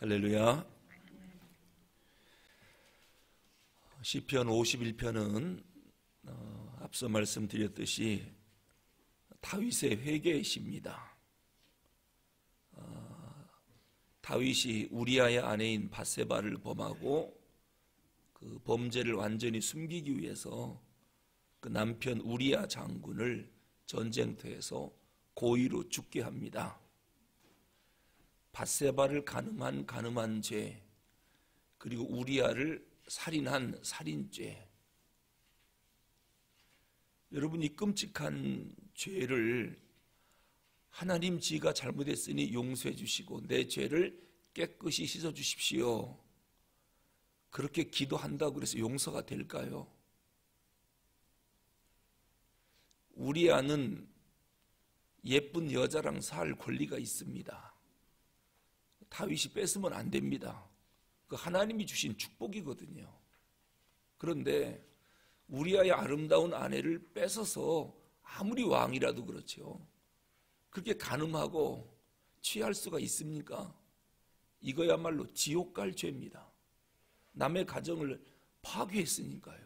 할렐루야. 시편 51편은 앞서 말씀드렸듯이 다윗의 회개의 시입니다. 다윗이 우리아의 아내인 밧세바를 범하고 그 범죄를 완전히 숨기기 위해서 그 남편 우리아 장군을 전쟁터에서 고의로 죽게 합니다. 밧세바를 간음한 죄, 그리고 우리아를 살인한 살인죄. 여러분, 이 끔찍한 죄를 하나님, 지가 잘못했으니 용서해 주시고 내 죄를 깨끗이 씻어 주십시오, 그렇게 기도한다고 해서 용서가 될까요? 우리아는 예쁜 여자랑 살 권리가 있습니다. 다윗이 뺏으면 안 됩니다. 그 하나님이 주신 축복이거든요. 그런데 우리아의 아름다운 아내를 뺏어서 아무리 왕이라도 그렇죠, 그렇게 간음하고 취할 수가 있습니까? 이거야말로 지옥 갈 죄입니다. 남의 가정을 파괴했으니까요.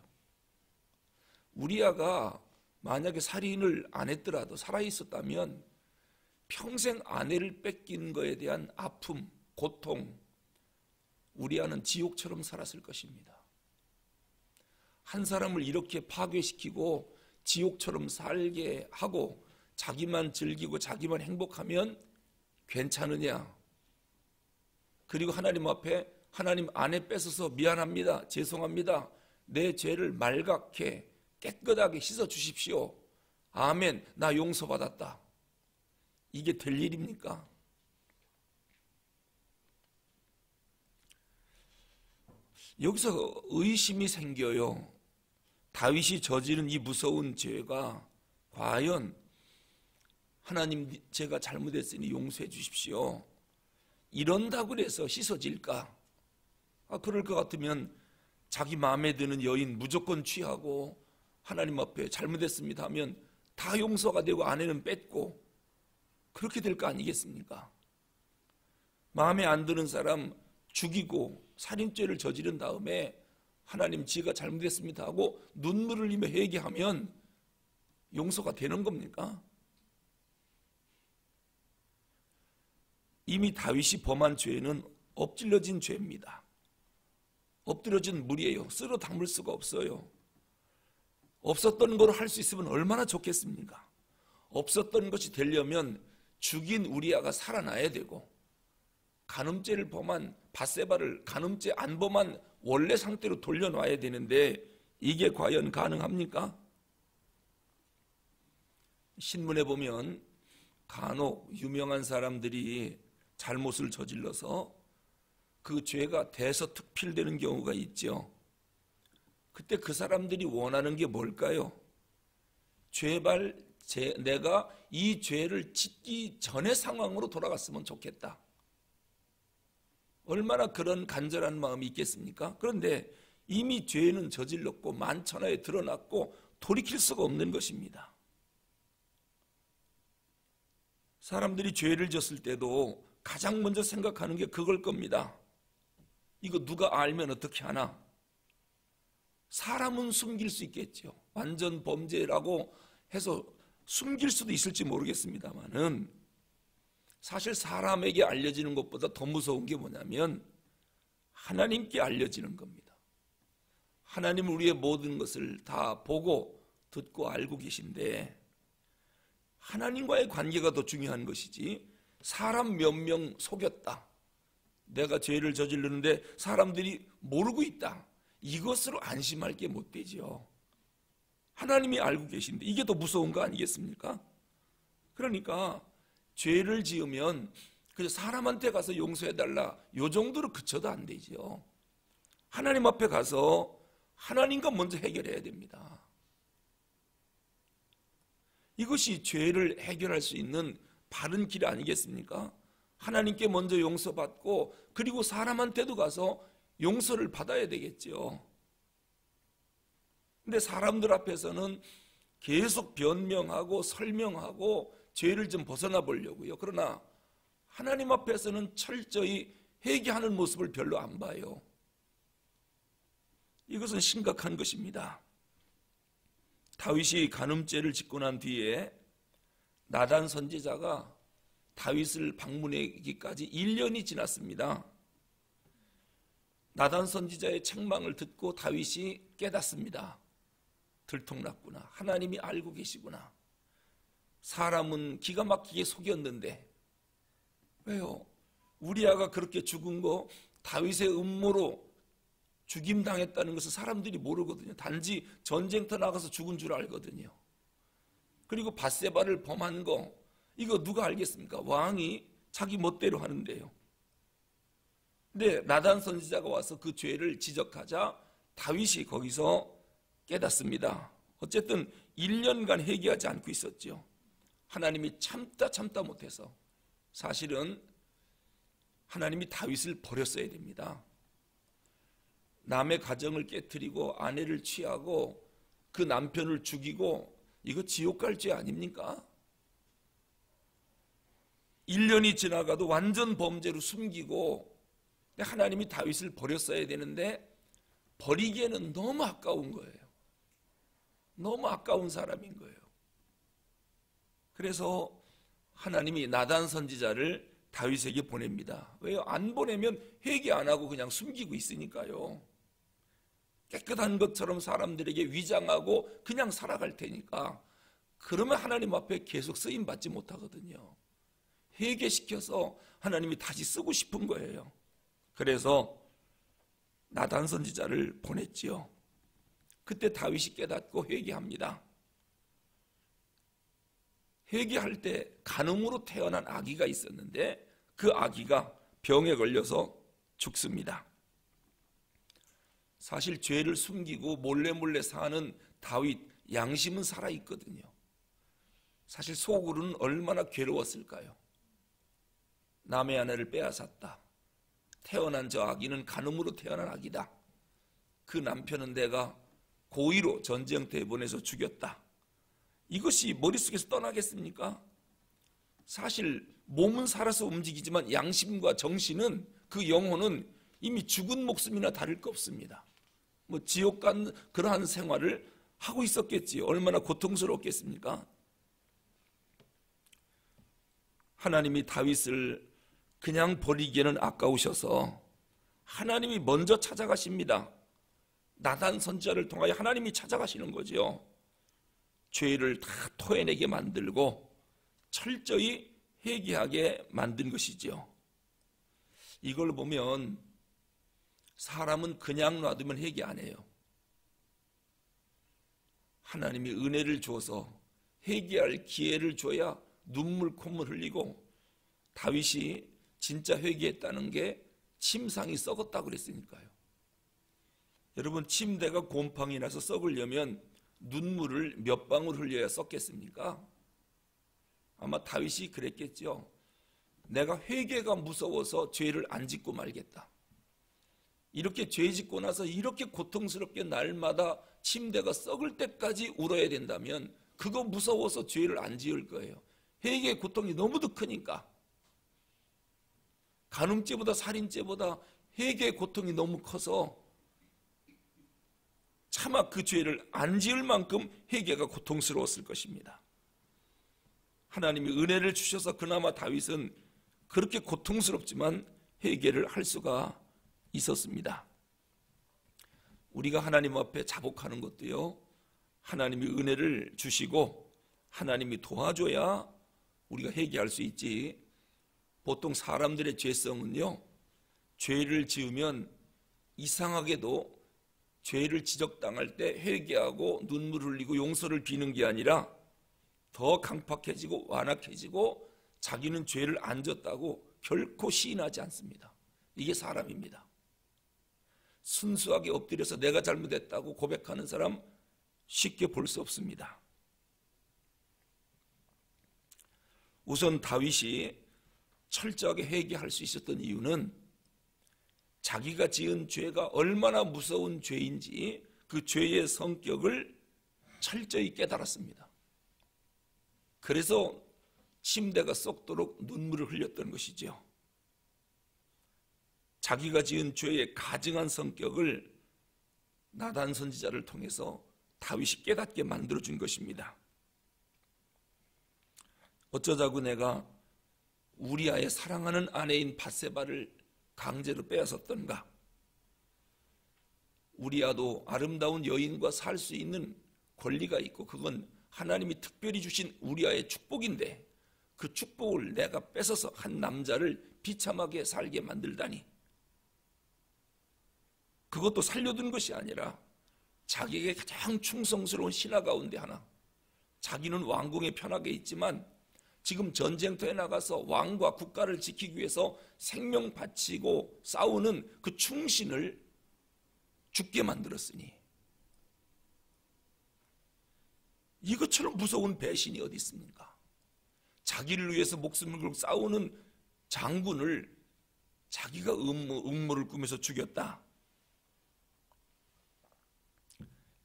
우리아가 만약에 살인을 안 했더라도 살아있었다면 평생 아내를 뺏긴 거에 대한 아픔, 고통, 우리아는 지옥처럼 살았을 것입니다. 한 사람을 이렇게 파괴시키고 지옥처럼 살게 하고 자기만 즐기고 자기만 행복하면 괜찮으냐? 그리고 하나님 앞에 하나님, 아내 뺏어서 미안합니다, 죄송합니다, 내 죄를 말갛게 깨끗하게 씻어 주십시오, 아멘, 나 용서받았다, 이게 될 일입니까? 여기서 의심이 생겨요. 다윗이 저지른 이 무서운 죄가 과연 하나님, 제가 잘못했으니 용서해 주십시오, 이런다고 해서 씻어질까? 그럴 것 같으면 자기 마음에 드는 여인 무조건 취하고 하나님 앞에 잘못했습니다 하면 다 용서가 되고 아내는 뺏고 그렇게 될 거 아니겠습니까? 마음에 안 드는 사람 죽이고 살인죄를 저지른 다음에 하나님, 지가 잘못했습니다 하고 눈물을 흘리며 회개하면 용서가 되는 겁니까? 이미 다윗이 범한 죄는 엎질러진 죄입니다. 엎드려진 물이에요. 쓸어 담을 수가 없어요. 없었던 걸 할 수 있으면 얼마나 좋겠습니까? 없었던 것이 되려면 죽인 우리아가 살아나야 되고 간음죄를 범한 밧세바를 간음죄 안 범한 원래 상태로 돌려놔야 되는데 이게 과연 가능합니까? 신문에 보면 간혹 유명한 사람들이 잘못을 저질러서 그 죄가 대서특필되는 경우가 있죠. 그때 그 사람들이 원하는 게 뭘까요? 내가 이 죄를 짓기 전의 상황으로 돌아갔으면 좋겠다. 얼마나 그런 간절한 마음이 있겠습니까? 그런데 이미 죄는 저질렀고 만천하에 드러났고 돌이킬 수가 없는 것입니다. 사람들이 죄를 졌을 때도 가장 먼저 생각하는 게 그걸 겁니다. 이거 누가 알면 어떻게 하나? 사람은 숨길 수 있겠죠. 완전 범죄라고 해서 숨길 수도 있을지 모르겠습니다만은 사실 사람에게 알려지는 것보다 더 무서운 게 뭐냐면 하나님께 알려지는 겁니다. 하나님은 우리의 모든 것을 다 보고 듣고 알고 계신데 하나님과의 관계가 더 중요한 것이지, 사람 몇 명 속였다, 내가 죄를 저지르는데 사람들이 모르고 있다, 이것으로 안심할 게 못 되죠. 하나님이 알고 계신데 이게 더 무서운 거 아니겠습니까? 그러니까 죄를 지으면 그냥 사람한테 가서 용서해달라, 요 정도로 그쳐도 안 되죠. 하나님 앞에 가서 하나님과 먼저 해결해야 됩니다. 이것이 죄를 해결할 수 있는 바른 길 아니겠습니까? 하나님께 먼저 용서받고 그리고 사람한테도 가서 용서를 받아야 되겠죠. 근데 사람들 앞에서는 계속 변명하고 설명하고 죄를 좀 벗어나 보려고요. 그러나 하나님 앞에서는 철저히 회개하는 모습을 별로 안 봐요. 이것은 심각한 것입니다. 다윗이 간음죄를 짓고 난 뒤에 나단 선지자가 다윗을 방문하기까지 1년이 지났습니다. 나단 선지자의 책망을 듣고 다윗이 깨닫습니다. 들통났구나. 하나님이 알고 계시구나. 사람은 기가 막히게 속였는데 왜요? 우리아가 그렇게 죽은 거 다윗의 음모로 죽임당했다는 것을 사람들이 모르거든요. 단지 전쟁터 나가서 죽은 줄 알거든요. 그리고 밧세바를 범한 거 이거 누가 알겠습니까? 왕이 자기 멋대로 하는데요. 근데 나단 선지자가 와서 그 죄를 지적하자 다윗이 거기서 깨닫습니다. 어쨌든 1년간 회개하지 않고 있었죠. 하나님이 참다 못해서 사실은 하나님이 다윗을 버렸어야 됩니다. 남의 가정을 깨트리고 아내를 취하고 그 남편을 죽이고 이거 지옥 갈 죄 아닙니까? 1년이 지나가도 완전 범죄로 숨기고 하나님이 다윗을 버렸어야 되는데 버리기에는 너무 아까운 거예요. 너무 아까운 사람인 거예요. 그래서 하나님이 나단 선지자를 다윗에게 보냅니다. 왜요? 안 보내면 회개 안 하고 그냥 숨기고 있으니까요. 깨끗한 것처럼 사람들에게 위장하고 그냥 살아갈 테니까 그러면 하나님 앞에 계속 쓰임 받지 못하거든요. 회개시켜서 하나님이 다시 쓰고 싶은 거예요. 그래서 나단 선지자를 보냈지요. 그때 다윗이 깨닫고 회개합니다. 회개할 때 간음으로 태어난 아기가 있었는데 그 아기가 병에 걸려서 죽습니다. 사실 죄를 숨기고 몰래 사는 다윗 양심은 살아있거든요. 사실 속으로는 얼마나 괴로웠을까요? 남의 아내를 빼앗았다. 태어난 저 아기는 간음으로 태어난 아기다. 그 남편은 내가 고의로 전쟁터에 보내서 죽였다. 이것이 머릿속에서 떠나겠습니까? 사실 몸은 살아서 움직이지만 양심과 정신은 그 영혼은 이미 죽은 목숨이나 다를 거 없습니다. 뭐 지옥 간 그러한 생활을 하고 있었겠지요. 얼마나 고통스럽겠습니까? 하나님이 다윗을 그냥 버리기에는 아까우셔서 하나님이 먼저 찾아가십니다. 나단 선지자를 통하여 하나님이 찾아가시는 거죠. 죄를 다 토해내게 만들고 철저히 회개하게 만든 것이죠. 이걸 보면 사람은 그냥 놔두면 회개 안 해요. 하나님이 은혜를 줘서 회개할 기회를 줘야 눈물 콧물 흘리고 다윗이 진짜 회개했다는 게 침상이 썩었다고 그랬으니까요. 여러분 침대가 곰팡이 나서 썩으려면 눈물을 몇 방울 흘려야 썩겠습니까? 아마 다윗이 그랬겠죠. 내가 회개가 무서워서 죄를 안 짓고 말겠다. 이렇게 죄 짓고 나서 이렇게 고통스럽게 날마다 침대가 썩을 때까지 울어야 된다면 그거 무서워서 죄를 안 지을 거예요. 회개의 고통이 너무도 크니까. 간음죄보다 살인죄보다 회개의 고통이 너무 커서 차마 그 죄를 안 지을 만큼 회개가 고통스러웠을 것입니다. 하나님이 은혜를 주셔서 그나마 다윗은 그렇게 고통스럽지만 회개를 할 수가 있었습니다. 우리가 하나님 앞에 자복하는 것도요, 하나님이 은혜를 주시고 하나님이 도와줘야 우리가 회개할 수 있지. 보통 사람들의 죄성은요, 죄를 지으면 이상하게도 죄를 지적당할 때 회개하고 눈물 흘리고 용서를 비는 게 아니라 더 강팍해지고 완악해지고 자기는 죄를 안 졌다고 결코 시인하지 않습니다. 이게 사람입니다. 순수하게 엎드려서 내가 잘못했다고 고백하는 사람 쉽게 볼 수 없습니다. 우선 다윗이 철저하게 회개할 수 있었던 이유는 자기가 지은 죄가 얼마나 무서운 죄인지 그 죄의 성격을 철저히 깨달았습니다. 그래서 침대가 썩도록 눈물을 흘렸던 것이죠. 자기가 지은 죄의 가증한 성격을 나단 선지자를 통해서 다윗이 깨닫게 만들어준 것입니다. 어쩌자고 내가 우리아의 사랑하는 아내인 밧세바를 강제로 빼앗았던가? 우리아도 아름다운 여인과 살 수 있는 권리가 있고 그건 하나님이 특별히 주신 우리아의 축복인데 그 축복을 내가 뺏어서 한 남자를 비참하게 살게 만들다니. 그것도 살려둔 것이 아니라 자기에게 가장 충성스러운 신하 가운데 하나, 자기는 왕궁에 편하게 있지만 지금 전쟁터에 나가서 왕과 국가를 지키기 위해서 생명 바치고 싸우는 그 충신을 죽게 만들었으니 이것처럼 무서운 배신이 어디 있습니까? 자기를 위해서 목숨을 걸고 싸우는 장군을 자기가 음모를 꾸며서 죽였다.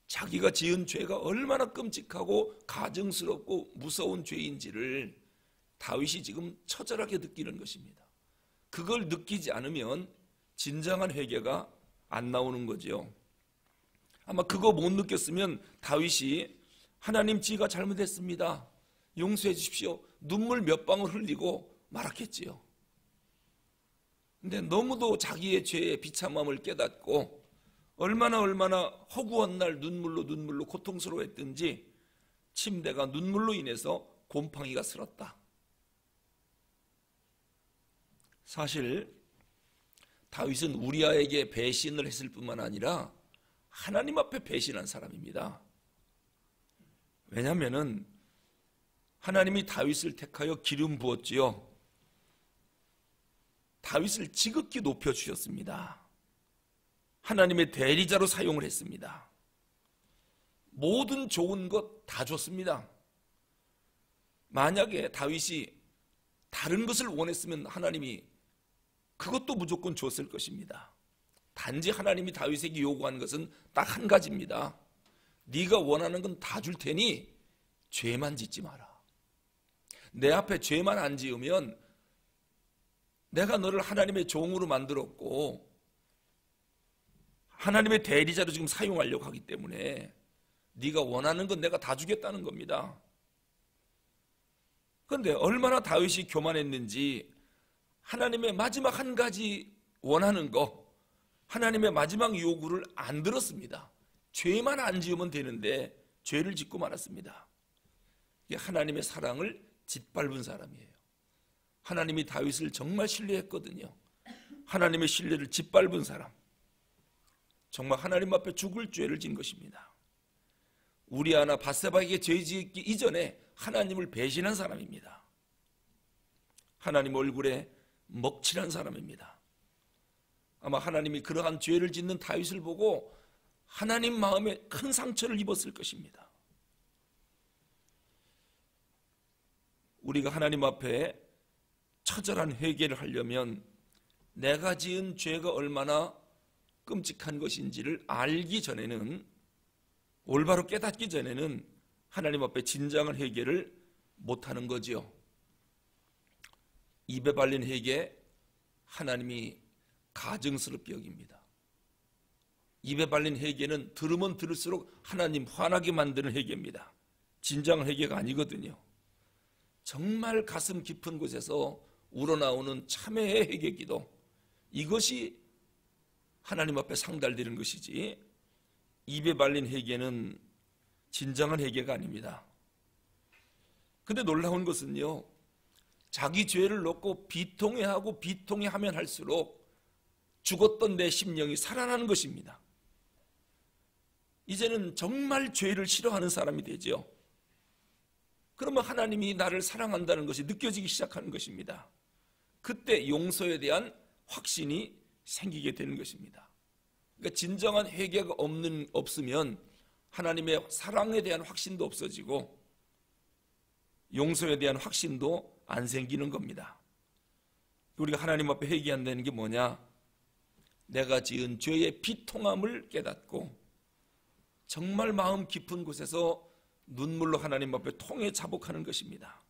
자기가 지은 죄가 얼마나 끔찍하고 가증스럽고 무서운 죄인지를 다윗이 지금 처절하게 느끼는 것입니다. 그걸 느끼지 않으면 진정한 회개가 안 나오는 거죠. 아마 그거 못 느꼈으면 다윗이 하나님, 지가 잘못했습니다, 용서해 주십시오, 눈물 몇 방울 흘리고 말았겠지요. 근데 너무도 자기의 죄의 비참함을 깨닫고 얼마나 허구한 날 눈물로 고통스러워했든지 침대가 눈물로 인해서 곰팡이가 슬었다. 사실 다윗은 우리아에게 배신을 했을 뿐만 아니라 하나님 앞에 배신한 사람입니다. 왜냐하면 하나님이 다윗을 택하여 기름 부었지요. 다윗을 지극히 높여주셨습니다. 하나님의 대리자로 사용을 했습니다. 모든 좋은 것 다 줬습니다. 만약에 다윗이 다른 것을 원했으면 하나님이 그것도 무조건 줬을 것입니다. 단지 하나님이 다윗에게 요구한 것은 딱 한 가지입니다. 네가 원하는 건 다 줄 테니 죄만 짓지 마라. 내 앞에 죄만 안 지으면 내가 너를 하나님의 종으로 만들었고 하나님의 대리자로 지금 사용하려고 하기 때문에 네가 원하는 건 내가 다 주겠다는 겁니다. 그런데 얼마나 다윗이 교만했는지 하나님의 마지막 한 가지 원하는 거, 하나님의 마지막 요구를 안 들었습니다. 죄만 안 지으면 되는데 죄를 짓고 말았습니다. 이게 하나님의 사랑을 짓밟은 사람이에요. 하나님이 다윗을 정말 신뢰했거든요. 하나님의 신뢰를 짓밟은 사람, 정말 하나님 앞에 죽을 죄를 진 것입니다. 우리아나 밧세바에게 죄 짓기 이전에 하나님을 배신한 사람입니다. 하나님 얼굴에 먹칠한 사람입니다. 아마 하나님이 그러한 죄를 짓는 다윗을 보고 하나님 마음에 큰 상처를 입었을 것입니다. 우리가 하나님 앞에 처절한 회개를 하려면 내가 지은 죄가 얼마나 끔찍한 것인지를 알기 전에는, 올바로 깨닫기 전에는 하나님 앞에 진정한 회개를 못하는 거지요. 입에 발린 회개, 하나님이 가증스럽게 여깁니다. 입에 발린 회개는 들으면 들을수록 하나님 화나게 만드는 회개입니다. 진정한 회개가 아니거든요. 정말 가슴 깊은 곳에서 우러나오는 참회의 회개기도, 이것이 하나님 앞에 상달되는 것이지 입에 발린 회개는 진정한 회개가 아닙니다. 근데 놀라운 것은요, 자기 죄를 놓고 비통해하고 비통해하면 할수록 죽었던 내 심령이 살아나는 것입니다. 이제는 정말 죄를 싫어하는 사람이 되죠. 그러면 하나님이 나를 사랑한다는 것이 느껴지기 시작하는 것입니다. 그때 용서에 대한 확신이 생기게 되는 것입니다. 그러니까 진정한 회개가 없으면 하나님의 사랑에 대한 확신도 없어지고 용서에 대한 확신도 안 생기는 겁니다. 우리가 하나님 앞에 회개한다는 게 뭐냐? 내가 지은 죄의 비통함을 깨닫고 정말 마음 깊은 곳에서 눈물로 하나님 앞에 통해 자복하는 것입니다.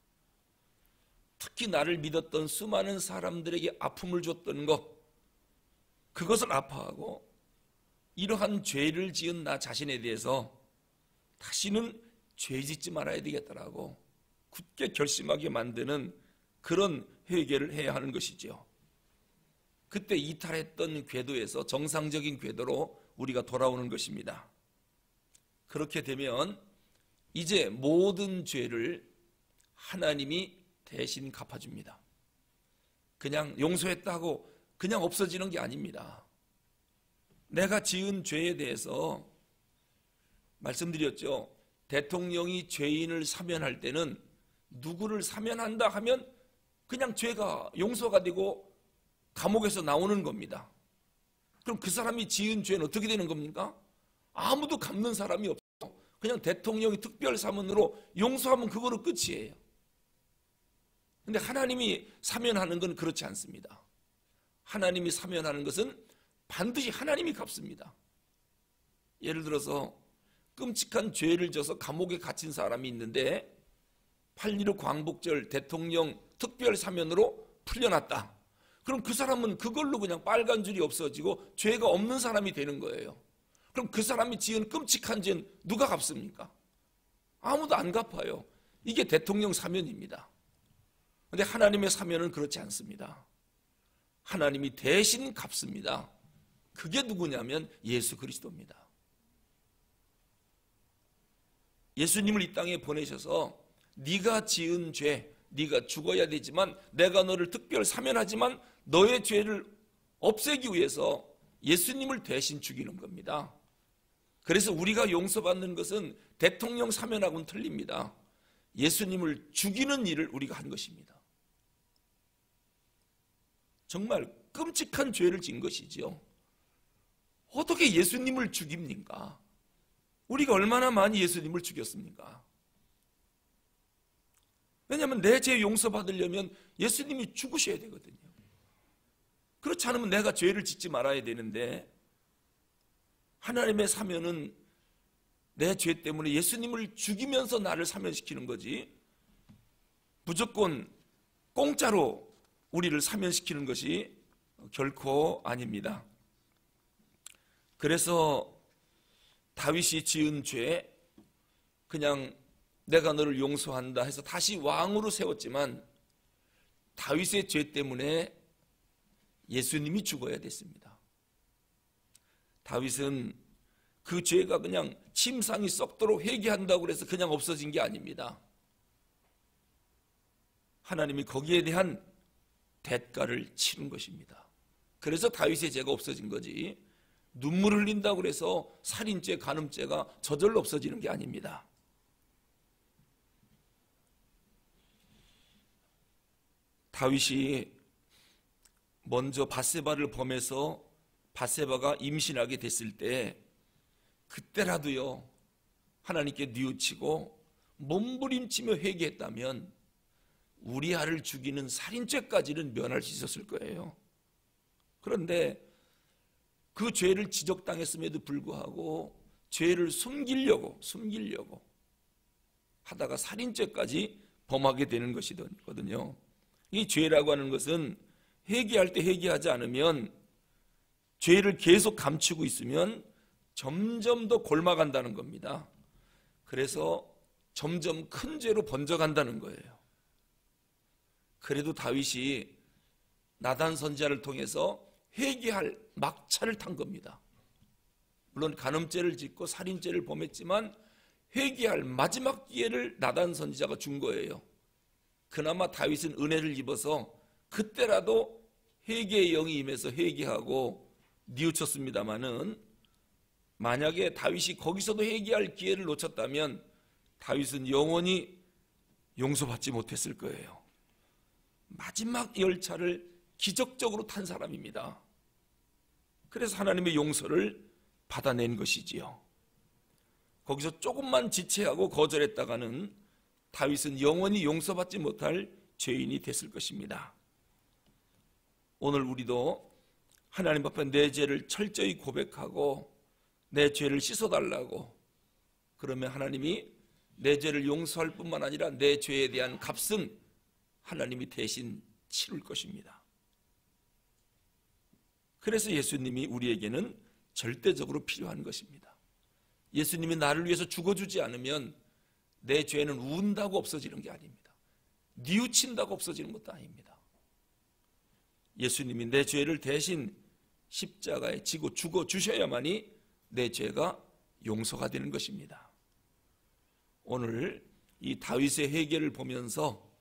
특히 나를 믿었던 수많은 사람들에게 아픔을 줬던 것, 그것을 아파하고 이러한 죄를 지은 나 자신에 대해서 다시는 죄 짓지 말아야 되겠다라고 굳게 결심하게 만드는 그런 회개를 해야 하는 것이지요. 그때 이탈했던 궤도에서 정상적인 궤도로 우리가 돌아오는 것입니다. 그렇게 되면 이제 모든 죄를 하나님이 대신 갚아줍니다. 그냥 용서했다고 그냥 없어지는 게 아닙니다. 내가 지은 죄에 대해서 말씀드렸죠. 대통령이 죄인을 사면할 때는 누구를 사면한다 하면 그냥 죄가 용서가 되고 감옥에서 나오는 겁니다. 그럼 그 사람이 지은 죄는 어떻게 되는 겁니까? 아무도 갚는 사람이 없어. 그냥 대통령이 특별 사면으로 용서하면 그거로 끝이에요. 근데 하나님이 사면하는 건 그렇지 않습니다. 하나님이 사면하는 것은 반드시 하나님이 갚습니다. 예를 들어서 끔찍한 죄를 져서 감옥에 갇힌 사람이 있는데 8.15 광복절 대통령 특별 사면으로 풀려났다. 그럼 그 사람은 그걸로 그냥 빨간 줄이 없어지고 죄가 없는 사람이 되는 거예요. 그럼 그 사람이 지은 끔찍한 죄는 누가 갚습니까? 아무도 안 갚아요. 이게 대통령 사면입니다. 그런데 하나님의 사면은 그렇지 않습니다. 하나님이 대신 갚습니다. 그게 누구냐면 예수 그리스도입니다. 예수님을 이 땅에 보내셔서 네가 지은 죄, 네가 죽어야 되지만 내가 너를 특별 사면하지만 너의 죄를 없애기 위해서 예수님을 대신 죽이는 겁니다. 그래서 우리가 용서받는 것은 대통령 사면하고는 틀립니다. 예수님을 죽이는 일을 우리가 한 것입니다. 정말 끔찍한 죄를 진 것이지요. 어떻게 예수님을 죽입니까? 우리가 얼마나 많이 예수님을 죽였습니까? 왜냐하면 내 죄 용서받으려면 예수님이 죽으셔야 되거든요. 그렇지 않으면 내가 죄를 짓지 말아야 되는데 하나님의 사면은 내 죄 때문에 예수님을 죽이면서 나를 사면시키는 거지 무조건 공짜로 우리를 사면시키는 것이 결코 아닙니다. 그래서 다윗이 지은 죄 그냥 내가 너를 용서한다 해서 다시 왕으로 세웠지만 다윗의 죄 때문에 예수님이 죽어야 됐습니다. 다윗은 그 죄가 그냥 침상이 썩도록 회개한다고 해서 그냥 없어진 게 아닙니다. 하나님이 거기에 대한 대가를 치른 것입니다. 그래서 다윗의 죄가 없어진 거지 눈물 흘린다고 해서 살인죄, 간음죄가 저절로 없어지는 게 아닙니다. 다윗이 먼저 밧세바를 범해서 밧세바가 임신하게 됐을 때 그때라도요 하나님께 뉘우치고 몸부림치며 회개했다면 우리아를 죽이는 살인죄까지는 면할 수 있었을 거예요. 그런데 그 죄를 지적당했음에도 불구하고 죄를 숨기려고 하다가 살인죄까지 범하게 되는 것이거든요. 이 죄라고 하는 것은 회개할 때 회개하지 않으면 죄를 계속 감추고 있으면 점점 더 골마간다는 겁니다. 그래서 점점 큰 죄로 번져간다는 거예요. 그래도 다윗이 나단 선지자를 통해서 회개할 막차를 탄 겁니다. 물론 간음죄를 짓고 살인죄를 범했지만 회개할 마지막 기회를 나단 선지자가 준 거예요. 그나마 다윗은 은혜를 입어서 그때라도 회개의 영이 임해서 회개하고 뉘우쳤습니다마는 만약에 다윗이 거기서도 회개할 기회를 놓쳤다면 다윗은 영원히 용서받지 못했을 거예요. 마지막 열차를 기적적으로 탄 사람입니다. 그래서 하나님의 용서를 받아낸 것이지요. 거기서 조금만 지체하고 거절했다가는 다윗은 영원히 용서받지 못할 죄인이 됐을 것입니다. 오늘 우리도 하나님 앞에 내 죄를 철저히 고백하고 내 죄를 씻어달라고 그러면 하나님이 내 죄를 용서할 뿐만 아니라 내 죄에 대한 값은 하나님이 대신 치를 것입니다. 그래서 예수님이 우리에게는 절대적으로 필요한 것입니다. 예수님이 나를 위해서 죽어주지 않으면 내 죄는 운다고 없어지는 게 아닙니다. 뉘우친다고 없어지는 것도 아닙니다. 예수님이 내 죄를 대신 십자가에 지고 죽어주셔야만이 내 죄가 용서가 되는 것입니다. 오늘 이 다윗의 회개를 보면서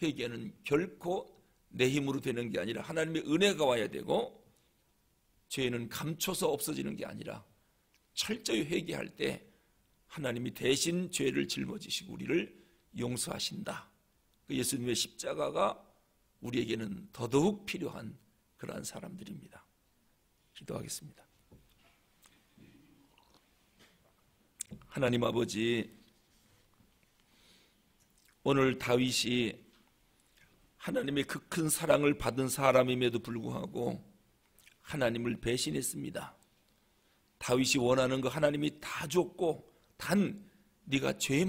회개는 결코 내 힘으로 되는 게 아니라 하나님의 은혜가 와야 되고, 죄는 감춰서 없어지는 게 아니라 철저히 회개할 때 하나님이 대신 죄를 짊어지시고 우리를 용서하신다. 그 예수님의 십자가가 우리에게는 더더욱 필요한 그러한 사람들입니다. 기도하겠습니다. 하나님 아버지, 오늘 다윗이 하나님의 그 큰 사랑을 받은 사람임에도 불구하고 하나님을 배신했습니다. 다윗이 원하는 거 하나님이 다 줬고 단 네가 죄